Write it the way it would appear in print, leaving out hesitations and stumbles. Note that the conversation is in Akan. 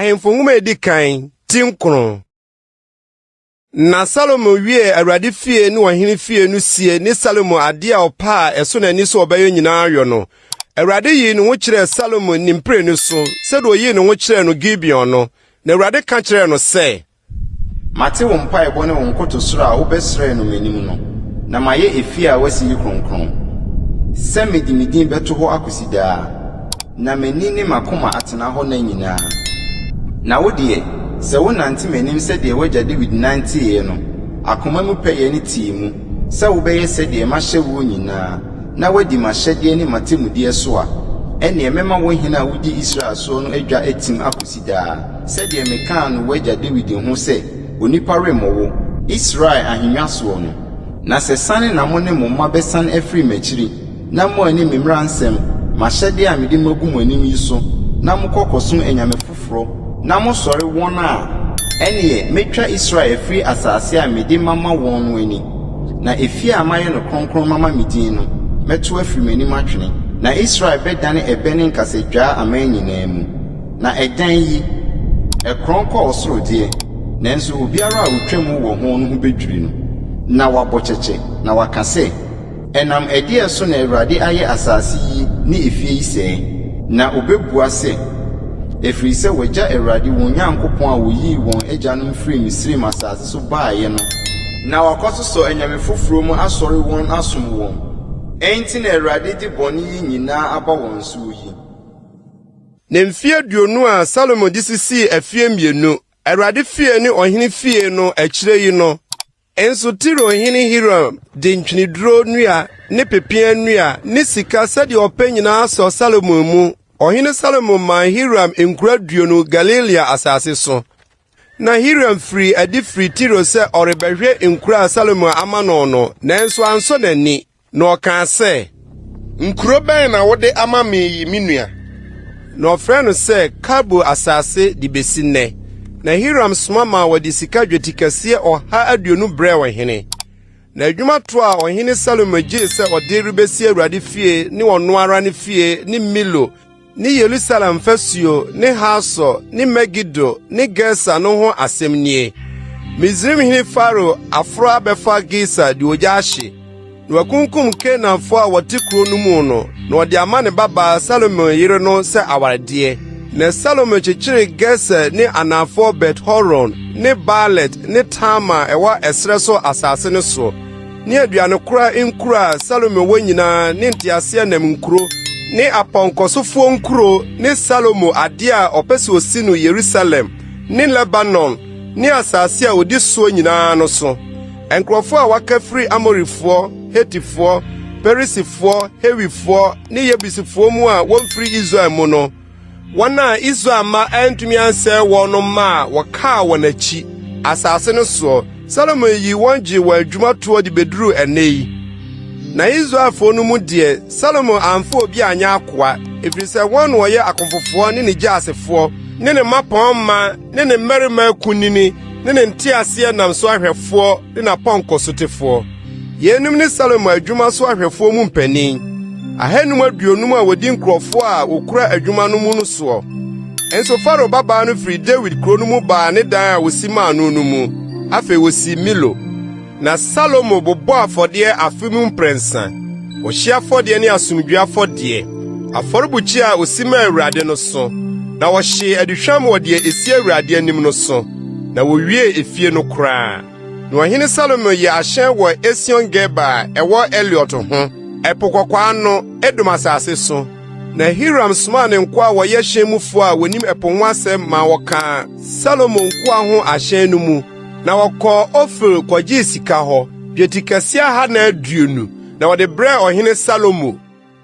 Ahemfo nwoma edi kan tinkron. Na Salomo wie Awurade fie ne ohene fie no sie ne Salomo ade a opa eso na ni so obayo nyina yo no. Awurade yi no wo kire Salomo nimpre no so se do yi no wo kire no Gibeon no. Na Awurade ka kire no se mate wo mpa ebo ne wo nkoto soro a wo besre no manim no na maye efie a wasi yi kronkron se medimidin beto ho akosidaa na mani ne makoma atena ho na nyina na wo de se wo nante manim se de wagya David nante ye no akoma mu peye ne tiimu se wo beye se de mahye wo nyina na wadi mahyede ne matemudie so a ene emema wo hina wodi Israel so no adwa atim akosidaa se de meka no wagya David ho se onipa remowo Israel ahennwa so no na se sane na mo ne mo ma besan afri machiri na mo ani mimra nsem mahyede a mede magu mo anim yi so na mo kokoso enyame foforo na mo sori won a ene metwa Israel afri asase a mede mama won no ani na efi amaye no kronkron mama midin no meto afri mani matwene na Israel bedane ebene nkasedwa aman nyina mu na edan yi ekronko osoro de nanso obiara a wotwam wo ho no ho bedwiri no na wabocheche na wakase enam ede so na Awurade aye asase yi ni efie yi se na obebua se efiri se wagya Awurade won Nyankopon a woyi won agya no mfiri Misri masase so baaye no na wakoso so enyame foforo mu asori won asom won enti na Awurade di bone yi nyina aba won so yi ne mfie duonu a Salomo disisi afie mienu Awurade fie ni ohene fie no akire yi no enso tiro ohene Hiram de ntwiniduro nua ne pepia nua ne sika sede opanyina aso Salomo mu ohene Salomo ma Hiram enkura duonu Galilea asase so na Hiram free adifri tiro se orebehwe enkura Salomo amano no nanso anso nani na oka se nkuro ben na wode ama me minua na ofre no se Kabo asase di besine na Hiram smama wadi sika dwetikase oha aduonu bre ohene na adwuma to a ohene Salomo gye se ode rubesi Awurade fie ne ono ara ne fie ne Milo ne Yerusalem fasuo ne Haso ne Megido ne Gesa no ho asemnie Mizrim hene Faro afro abefa Gesa di ojaahye na wakunkum Kenafo a wote kuro no mu no na ode ama ne baba Salomo yire no se awarade na Salomo chichiri Gesa ne anafo Bet-horon ne Balet ne Tama ewa esreso asase ne so ne aduane kura nkura Salomo wanyina ne ntiase nam nkuro ne aponkosofo nkuro ne Salomo ade a opese osi no Yerusalem ne Lebanon ne asase a odi so nyina no so enkrofo a wakafiri Amorifo Hetifo Perisifo Hewifo ne Yebusifo mu a wonfiri Israel mu no wana Israel ma antumi anse wono ma waka wonachi asase no so Salomo yi wonji wa adwuma to di beduru enei na Israel fo no mu de Salomo amfo obi anya akoa efrise won wo ye akonfofo ne ne giasefo ne ne mapon ma ne ne mmerima kunini ne ne ntiase nam so ahwefo ne na ponkosotefo yenum ne Salomo adwuma so ahwefo mu mpanin ahanum aduonum a wodi nkrofo a wokura adwuma no mu no so enso Faro baba no firi David kro no mu ba ne dan a wosima anu no mu afi wosi Milo na Salomo bobo afode afemu prensa wo hia afode ne asomdua afode aforobuchi a osima Awurade no so na wo hye aduhwam wode esi Awurade anim no so na wo wie efie no kraa na ohene Salomo ye ahyen wo Esion Geba ewo Eliot ho epokokwa no edum asase so na Hiram sma ne nko a wo ye hyemufo a wonim eponwa asem ma woka Salomo nko ho ahyen no mu na woko Ofir kwaji sika ho dwetikase ha na aduonu na wode bre ohene Salomo